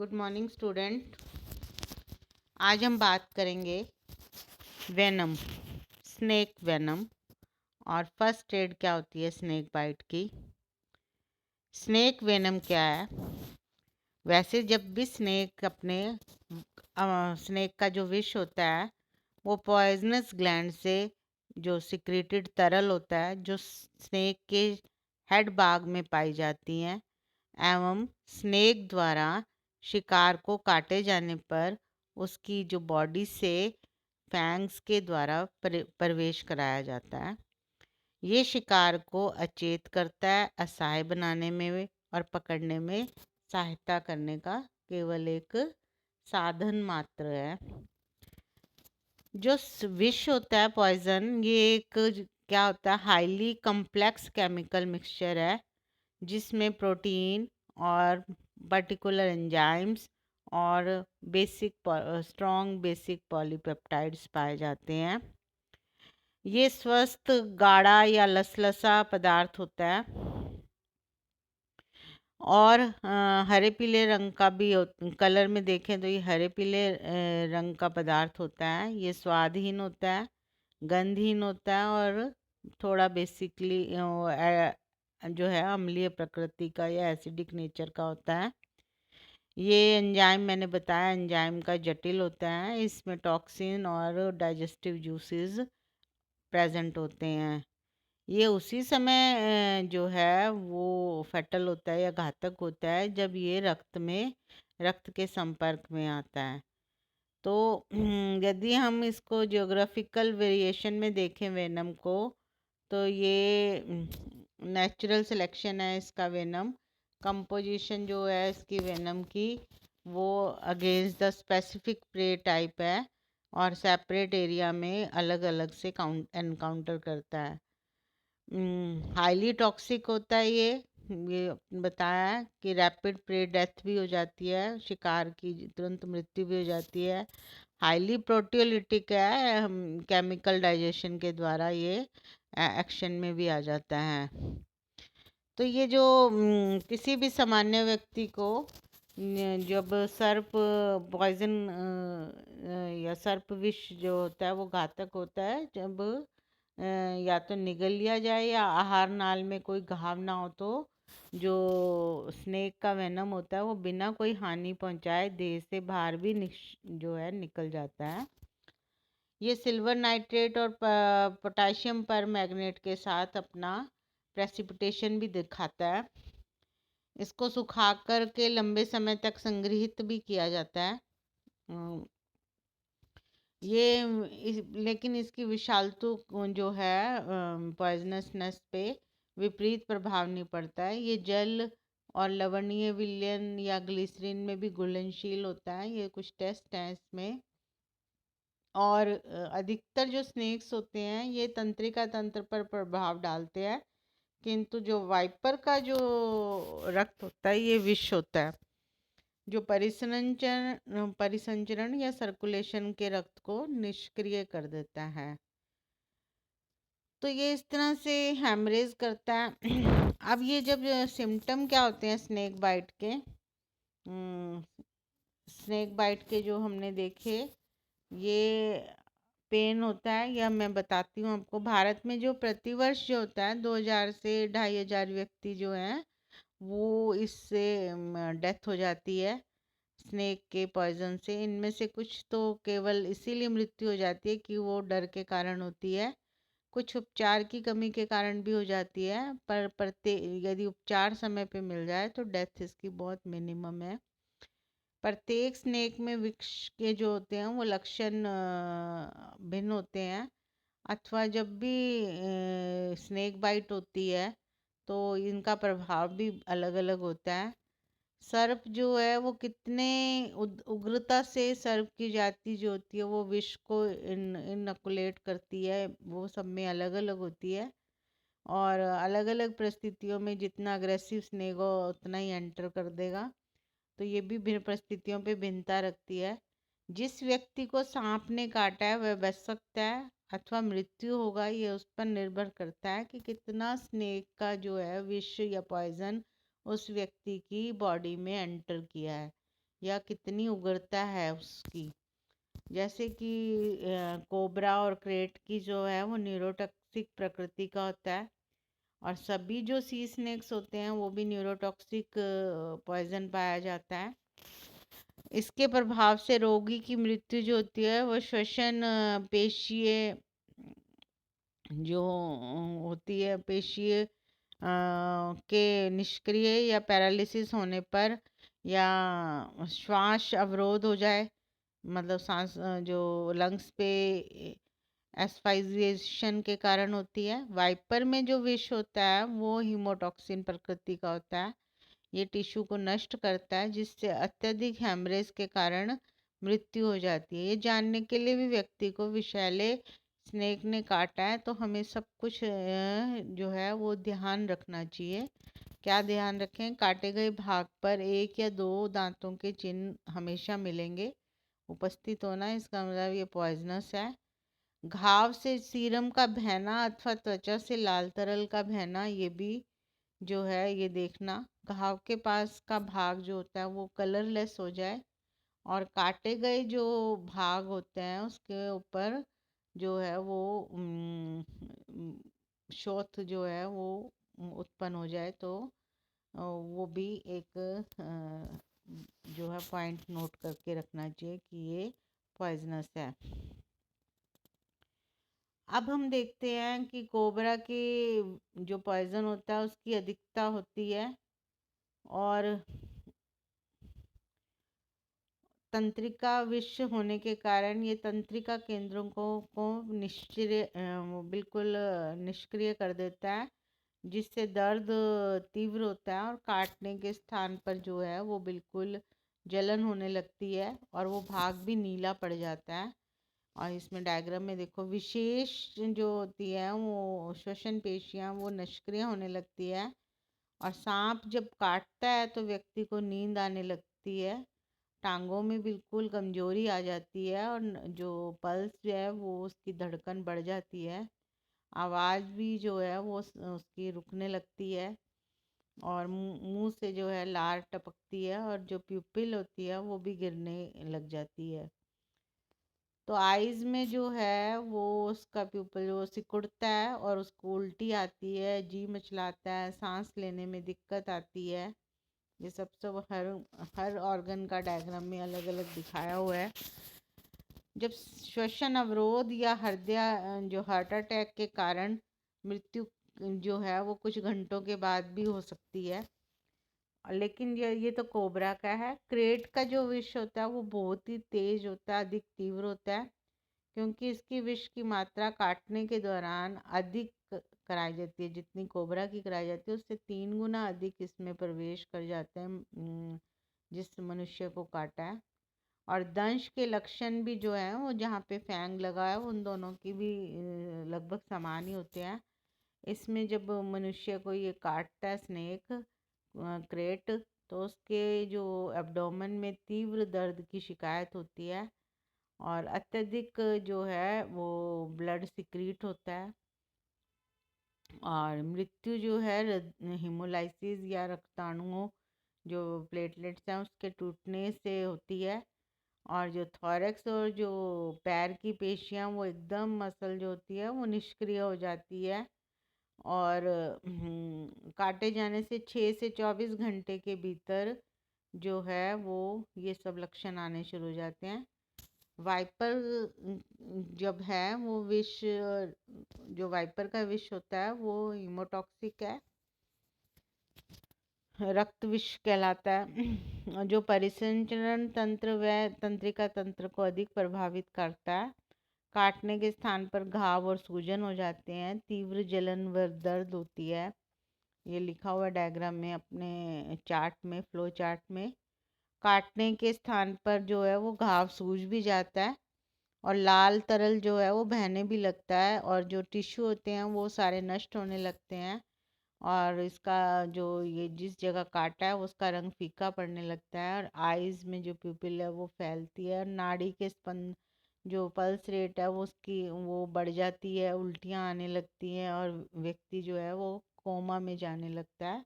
Good morning student. आज हम बात करेंगे वेनम, स्नेक वेनम और फर्स्ट एड क्या होती है स्नेक बाइट की। स्नेक वेनम क्या है? वैसे जब भी स्नेक का जो विष होता है वो पॉइजनस ग्लैंड से जो सिक्रेटेड तरल होता है जो स्नेक के हेड बाग में पाई जाती हैं एवं स्नेक द्वारा शिकार को काटे जाने पर उसकी जो बॉडी से फैंग्स के द्वारा प्रवेश कराया जाता है। ये शिकार को अचेत करता है, असहाय बनाने में और पकड़ने में सहायता करने का केवल एक साधन मात्र है। जो विष होता है पॉइजन, ये एक क्या होता है, हाईली कॉम्प्लेक्स केमिकल मिक्सचर है जिसमें प्रोटीन और पर्टिकुलर एंजाइम्स और स्ट्रॉन्ग बेसिक पॉलीपेप्टाइड्स पाए जाते हैं। ये स्वस्थ गाढ़ा या लसलसा पदार्थ होता है और हरे पीले रंग का भी कलर में देखें तो ये हरे पीले रंग का पदार्थ होता है। ये स्वादहीन होता है, गंधहीन होता है और थोड़ा बेसिकली जो है अम्लीय प्रकृति का या एसिडिक नेचर का होता है। ये एंजाइम मैंने बताया एंजाइम का जटिल होता है। इसमें टॉक्सिन और डाइजेस्टिव जूसेस प्रेजेंट होते हैं। ये उसी समय जो है वो फैटल होता है या घातक होता है जब ये रक्त के संपर्क में आता है। तो यदि हम इसको जियोग्राफिकल वेरिएशन में देखें वेनम को, तो ये नेचुरल सिलेक्शन है इसका वेनम। कंपोजिशन जो है इसकी वेनम की वो against the specific prey type है और सेपरेट एरिया में अलग अलग से एनकाउंटर करता है। हाईली टॉक्सिक होता है ये बताया है कि रैपिड प्रे डेथ भी हो जाती है, शिकार की तुरंत मृत्यु भी हो जाती है। हाईली प्रोटियोलिटिक है, केमिकल डाइजेशन के द्वारा ये एक्शन में भी आ जाता है। तो ये जो किसी भी सामान्य व्यक्ति को जब सर्प पॉइजन या सर्प विष जो होता है वो घातक होता है जब या तो निगल लिया जाए या आहार नाल में कोई घाव ना हो, तो जो स्नेक का वेनम होता है वो बिना कोई हानि पहुंचाए देह से बाहर भी जो है निकल जाता है। ये सिल्वर नाइट्रेट और पोटाशियम पर मैग्नेट के साथ अपना प्रेसिपिटेशन भी दिखाता है। इसको सुखा कर के लंबे समय तक संग्रहित भी किया जाता है। लेकिन इसकी विषालतु जो है पॉइजनसनेस पे विपरीत प्रभाव नहीं पड़ता है। ये जल और लवणीय विलयन या ग्लिसरीन में भी घुलनशील होता है। ये कुछ टेस्ट हैं इसमें। और अधिकतर जो स्नेक्स होते हैं ये तंत्रिका तंत्र पर प्रभाव डालते हैं, किंतु जो वाइपर का जो रक्त होता है ये विष होता है जो परिसंचरण या सर्कुलेशन के रक्त को निष्क्रिय कर देता है। तो ये इस तरह से हैमरेज करता है। अब ये जब सिम्टम क्या होते हैं स्नेक बाइट के जो हमने देखे, ये पेन होता है या मैं बताती हूँ आपको। भारत में जो प्रतिवर्ष जो होता है 2000 से 2500 व्यक्ति जो हैं वो इससे डेथ हो जाती है स्नेक के पॉइजन से। इनमें से कुछ तो केवल इसीलिए मृत्यु हो जाती है कि वो डर के कारण होती है, कुछ उपचार की कमी के कारण भी हो जाती है, पर यदि उपचार समय पे मिल जाए तो डेथ इसकी बहुत मिनिमम है। प्रत्येक स्नेक में विष के जो होते हैं वो लक्षण भिन्न होते हैं, अथवा जब भी स्नेक बाइट होती है तो इनका प्रभाव भी अलग अलग होता है। सर्प जो है वो कितने उग्रता से सर्प की जाति जो होती है वो विष को इनकुलेट करती है, वो सब में अलग अलग होती है। और अलग अलग परिस्थितियों में जितना अग्रेसिव स्नेक हो उतना ही एंटर कर देगा। तो ये भी भिन्न परिस्थितियों पे भिन्नता रखती है। जिस व्यक्ति को सांप ने काटा है वह बच सकता है अथवा मृत्यु होगा, ये उस पर निर्भर करता है कि कितना स्नेक का जो है विष या पॉइजन उस व्यक्ति की बॉडी में एंटर किया है। या कितनी उग्रता है उसकी। जैसे कि कोबरा और क्रेट की जो है वो न्यूरोटॉक्सिक प्रकृति का होता है, और सभी जो सी स्नेक्स होते हैं वो भी न्यूरोटॉक्सिक पॉइजन पाया जाता है। इसके प्रभाव से रोगी की मृत्यु जो होती है वो श्वसन पेशीय जो होती है, पेशीय के निष्क्रिय या पैरालिसिस होने पर, या श्वास अवरोध हो जाए, मतलब सांस जो लंग्स पे एस्फाइजिएशन के कारण होती है। वाइपर में जो विष होता है वो हीमोटॉक्सिन प्रकृति का होता है। ये टिश्यू को नष्ट करता है, जिससे अत्यधिक हेमरेज के कारण मृत्यु हो जाती है। ये जानने के लिए भी व्यक्ति को विषैले स्नेक ने काटा है तो हमें सब कुछ जो है वो ध्यान रखना चाहिए। क्या ध्यान रखें? काटे गए भाग पर 1 या 2 दांतों के चिन्ह हमेशा मिलेंगे, उपस्थित होना, इसका मतलब ये पॉइजनस है। घाव से सीरम का बहना अथवा त्वचा से लाल तरल का बहना, ये भी जो है ये देखना। घाव के पास का भाग जो होता है वो कलरलेस हो जाए, और काटे गए जो भाग होते हैं उसके ऊपर जो है वो शोथ जो है वो उत्पन्न हो जाए, तो वो भी एक जो है पॉइंट नोट करके रखना चाहिए कि ये पॉइजनस है। अब हम देखते हैं कि कोबरा के जो पॉइजन होता है उसकी अधिकता होती है, और तंत्रिका विष होने के कारण ये तंत्रिका केंद्रों को निष्क्रिय बिल्कुल निष्क्रिय कर देता है, जिससे दर्द तीव्र होता है, और काटने के स्थान पर जो है वो बिल्कुल जलन होने लगती है, और वो भाग भी नीला पड़ जाता है। और इसमें डायग्राम में देखो, विशेष जो होती है वो श्वसन पेशियां वो निष्क्रिय होने लगती है, और सांप जब काटता है तो व्यक्ति को नींद आने लगती है, टांगों में बिल्कुल कमजोरी आ जाती है, और जो पल्स जो है वो उसकी धड़कन बढ़ जाती है, आवाज़ भी जो है वो उसकी रुकने लगती है, और मुंह से जो है लार टपकती है, और जो प्यूपिल होती है वो भी गिरने लग जाती है। तो आइज़ में जो है वो उसका प्यूपिल वो सिकुड़ता है, और उसको उल्टी आती है, जी मचलाता है, सांस लेने में दिक्कत आती है। ये सब हर ऑर्गन का डायग्राम में अलग अलग दिखाया हुआ है। जब श्वसन अवरोध या हृदय जो हार्ट अटैक के कारण मृत्यु जो है वो कुछ घंटों के बाद भी हो सकती है। लेकिन ये तो कोबरा का है। क्रेट का जो विष होता है वो बहुत ही तेज होता है, अधिक तीव्र होता है, क्योंकि इसकी विष की मात्रा काटने के दौरान अधिक कराई जाती है। जितनी कोबरा की कराई जाती है उससे 3 गुना अधिक इसमें प्रवेश कर जाते हैं जिस मनुष्य को काटा है। और दंश के लक्षण भी जो है वो जहाँ पे फैंग लगा है उन दोनों की भी लगभग समान ही होते हैं। इसमें जब मनुष्य को ये काटता है स्नेक क्रेट, तो उसके जो एब्डोमेन में तीव्र दर्द की शिकायत होती है, और अत्यधिक जो है वो ब्लड सिक्रीट होता है, और मृत्यु जो है हीमोलाइसिस या रक्ताणुओं जो प्लेटलेट्स हैं उसके टूटने से होती है, और जो थॉरेक्स और जो पैर की पेशियां वो एकदम मसल जो होती है वो निष्क्रिय हो जाती है, और काटे जाने से 6 से 24 घंटे के भीतर जो है वो ये सब लक्षण आने शुरू हो जाते हैं। वाइपर जब है वो विष, जो वाइपर का विष होता है वो हीमोटॉक्सिक है, रक्त विष कहलाता है, जो परिसंचरण तंत्र व तंत्रिका तंत्र को अधिक प्रभावित करता है। काटने के स्थान पर घाव और सूजन हो जाते हैं, तीव्र जलन व दर्द होती है। ये लिखा हुआ डायग्राम में अपने चार्ट में, फ्लो चार्ट में। काटने के स्थान पर जो है वो घाव सूज भी जाता है, और लाल तरल जो है वो बहने भी लगता है, और जो टिश्यू होते हैं वो सारे नष्ट होने लगते हैं, और इसका जो ये जिस जगह काटा है उसका रंग फीका पड़ने लगता है, और आइज़ में जो प्यूपिल है वो फैलती है, और नाड़ी के स्पंद जो पल्स रेट है वो उसकी वो बढ़ जाती है, उल्टियाँ आने लगती हैं, और व्यक्ति जो है वो कोमा में जाने लगता है,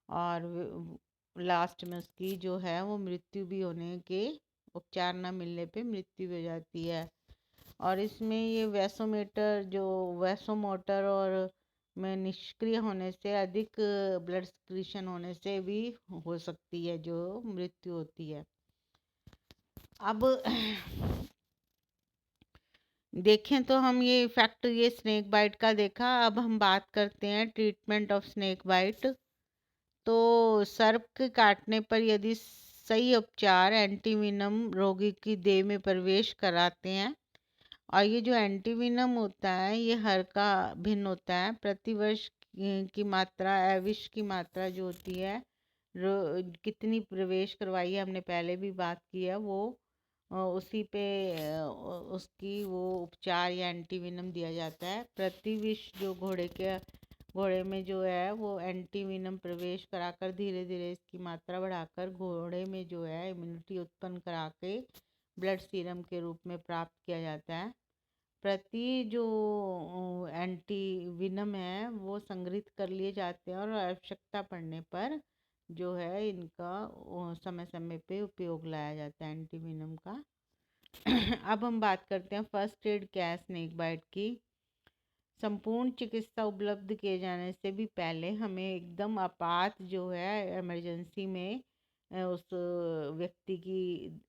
और लास्ट में उसकी जो है वो मृत्यु भी होने के, उपचार न मिलने पे मृत्यु हो जाती है। और इसमें ये वैसोमीटर जो वैसोमोटर और में निष्क्रिय होने से, अधिक ब्लड सक्रीशन होने से भी हो सकती है जो मृत्यु होती है। अब देखें तो हम ये इफेक्ट ये स्नेक बाइट का देखा। अब हम बात करते हैं ट्रीटमेंट ऑफ स्नेक बाइट। तो सर्प के काटने पर यदि सही उपचार एंटीवीनम रोगी की देह में प्रवेश कराते हैं, और ये जो एंटीवीनम होता है ये हर का भिन्न होता है। प्रतिवर्ष की मात्रा, एविश की मात्रा जो होती है, कितनी प्रवेश करवाई है हमने पहले भी बात की है, वो उसी पे उसकी वो उपचार या एंटीवीनम दिया जाता है। प्रतिविष जो घोड़े में जो है वो एंटीवीनम प्रवेश कराकर धीरे धीरे इसकी मात्रा बढ़ाकर घोड़े में जो है इम्यूनिटी उत्पन्न करा के ब्लड सीरम के रूप में प्राप्त किया जाता है। प्रति जो एंटीवीनम है वो संग्रहित कर लिए जाते हैं और आवश्यकता पड़ने पर जो है इनका समय समय पे उपयोग लाया जाता है एंटीवीनम का। अब हम बात करते हैं फर्स्ट एड क्या है स्नेक बाइट की। संपूर्ण चिकित्सा उपलब्ध किए जाने से भी पहले हमें एकदम आपात जो है इमरजेंसी में उस व्यक्ति की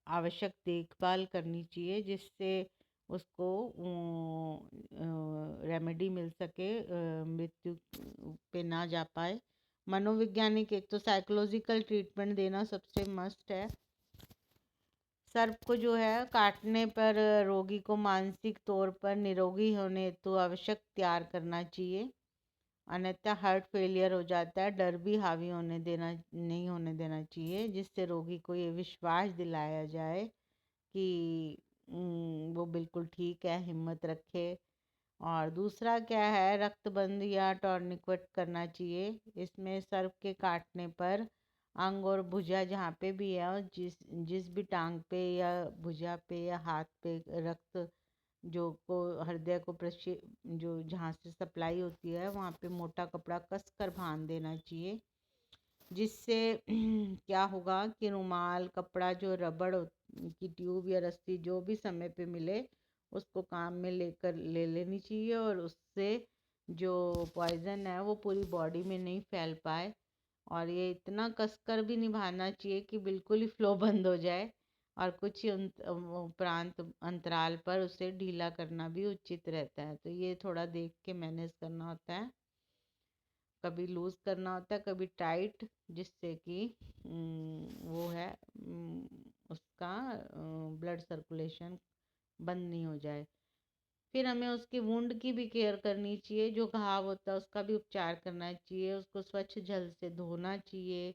आवश्यक देखभाल करनी चाहिए, जिससे उसको रेमेडी मिल सके, मृत्यु पे ना जा पाए। मनोवैज्ञानिक, एक तो साइकोलॉजिकल ट्रीटमेंट देना सबसे मस्ट है। सर्प को जो है काटने पर रोगी को मानसिक तौर पर निरोगी होने हेतु आवश्यक तैयार करना चाहिए, अन्यथा हार्ट फेलियर हो जाता है। डर भी हावी नहीं होने देना चाहिए, जिससे रोगी को ये विश्वास दिलाया जाए कि वो बिल्कुल ठीक है, हिम्मत रखे। और दूसरा क्या है, रक्तबंध या टॉर्निकेट करना चाहिए। इसमें सर्प के काटने पर अंग और भुजा जहाँ पे भी है, और जिस भी टांग पे या भुजा पे या हाथ पे रक्त जो को हृदय को जो जहाँ से सप्लाई होती है वहाँ पे मोटा कपड़ा कस कर बांध देना चाहिए, जिससे क्या होगा कि रुमाल, कपड़ा, जो रबड़ की ट्यूब या रस्सी जो भी समय पे मिले उसको काम में ले लेनी चाहिए, और उससे जो पॉइजन है वो पूरी बॉडी में नहीं फैल पाए। और ये इतना कसकर भी निभाना चाहिए कि बिल्कुल ही फ्लो बंद हो जाए, और कुछ ही उपरांत अंतराल पर उसे ढीला करना भी उचित रहता है। तो ये थोड़ा देख के मैनेज करना होता है, कभी लूज करना होता है, कभी टाइट, जिससे कि वो है उसका ब्लड सर्कुलेशन बंद नहीं हो जाए। फिर हमें उसकी वुंड की भी केयर करनी चाहिए, जो घाव होता है उसका भी उपचार करना चाहिए, उसको स्वच्छ जल से धोना चाहिए।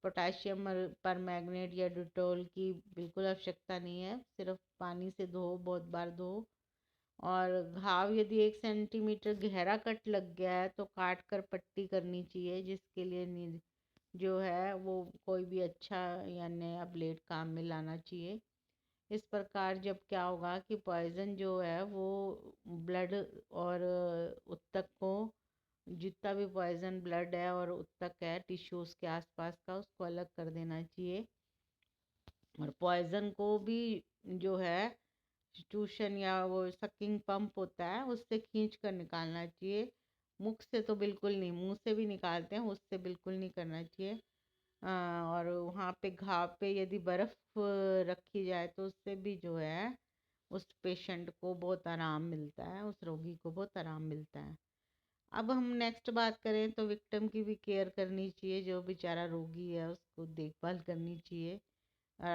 पोटाशियम पर मैग्नेट या डिटॉल की बिल्कुल आवश्यकता नहीं है, सिर्फ पानी से धो, बहुत बार धो। और घाव यदि 1 सेंटीमीटर गहरा कट लग गया है तो काट कर पट्टी करनी चाहिए, जिसके लिए जो है वो कोई भी अच्छा या नया ब्लेड काम में लाना चाहिए। इस प्रकार जब क्या होगा कि पॉइजन जो है वो ब्लड और उत्तक को, जितना भी पॉइजन ब्लड है और उत्तक है टिश्यूज के आसपास का, उसको अलग कर देना चाहिए। और पॉइजन को भी जो है ट्यूशन या वो सकिंग पंप होता है उससे खींच कर निकालना चाहिए। मुख से तो बिल्कुल नहीं, मुंह से भी निकालते हैं, उससे बिल्कुल नहीं करना चाहिए। और वहाँ पे घाव पे यदि बर्फ़ रखी जाए तो उससे भी जो है उस पेशेंट को बहुत आराम मिलता है, उस रोगी को बहुत आराम मिलता है। अब हम नेक्स्ट बात करें तो विक्टिम की भी केयर करनी चाहिए, जो बेचारा रोगी है उसको देखभाल करनी चाहिए,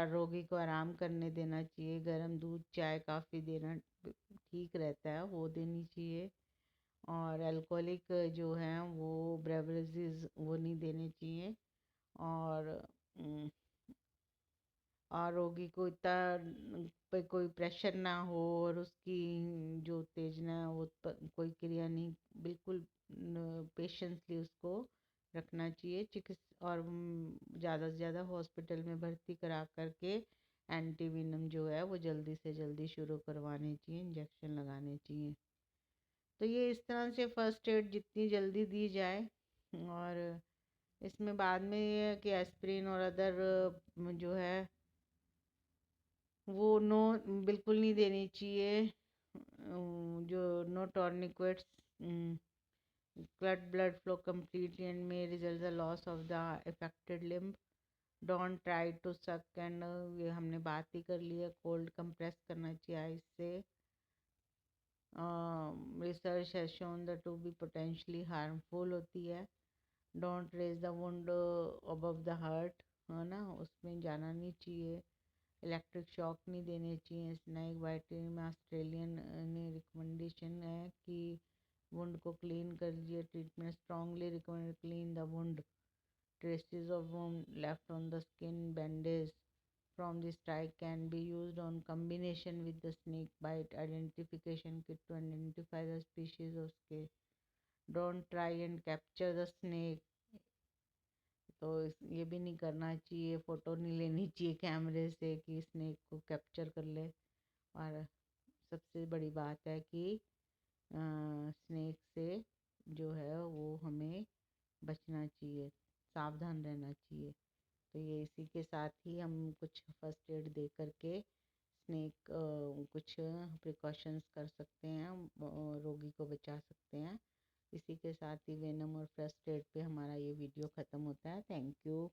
रोगी को आराम करने देना चाहिए। गर्म दूध, चाय, कॉफ़ी देना ठीक रहता है, वो देनी चाहिए। और अल्कोहलिक जो हैं वो ब्रेवरेजेस वो नहीं देने चाहिए। और रोगी को इतना पे कोई प्रेशर ना हो, और उसकी जो उत्तेजना वो कोई क्रिया नहीं, बिल्कुल पेशेंसली उसको रखना चाहिए। चिकित्सा और ज़्यादा से ज़्यादा हॉस्पिटल में भर्ती करा करके एंटीवीनम जो है वो जल्दी से जल्दी शुरू करवाने चाहिए, इंजेक्शन लगाने चाहिए। तो ये इस तरह से फर्स्ट एड जितनी जल्दी दी जाए और इसमें बाद में ये है कि एस्प्रिन और अदर जो है वो नो बिल्कुल नहीं देनी चाहिए। जो no टॉर्निक्वेट्स blood flow completely and may result the loss of the affected limb. Don't try to suck and ये हमने बात ही कर ली है। कोल्ड कंप्रेस करना चाहिए आइस से। Research has shown the to be potentially harmful होती है। Don't raise the wound above the heart, है ना, उसमें जाना नहीं चाहिए। इलेक्ट्रिक शॉक नहीं देने चाहिए। स्नेक बाइटिंग में ऑस्ट्रेलियन ने रिकमेंडेशन है कि वुंड को क्लीन कर लीजिए। Treatment strongly recommend clean the wound. Traces of wound left on the skin bandage from the strike can be used on combination with the snake bite identification kit to identify the species of snake. Don't try and capture the snake. तो ये भी नहीं करना चाहिए, photo नहीं लेनी चाहिए कैमरे से कि स्नेक को कैप्चर कर ले। और सबसे बड़ी बात है कि स्नेक से जो है वो हमें बचना चाहिए, सावधान रहना चाहिए। तो ये इसी के साथ ही हम कुछ फर्स्ट एड दे करके स्नेक कुछ प्रिकॉशंस कर सकते हैं, रोगी को बचा सकते हैं। इसी के साथ ही वेनम और फर्स्ट एड पे हमारा ये वीडियो ख़त्म होता है। Thank you.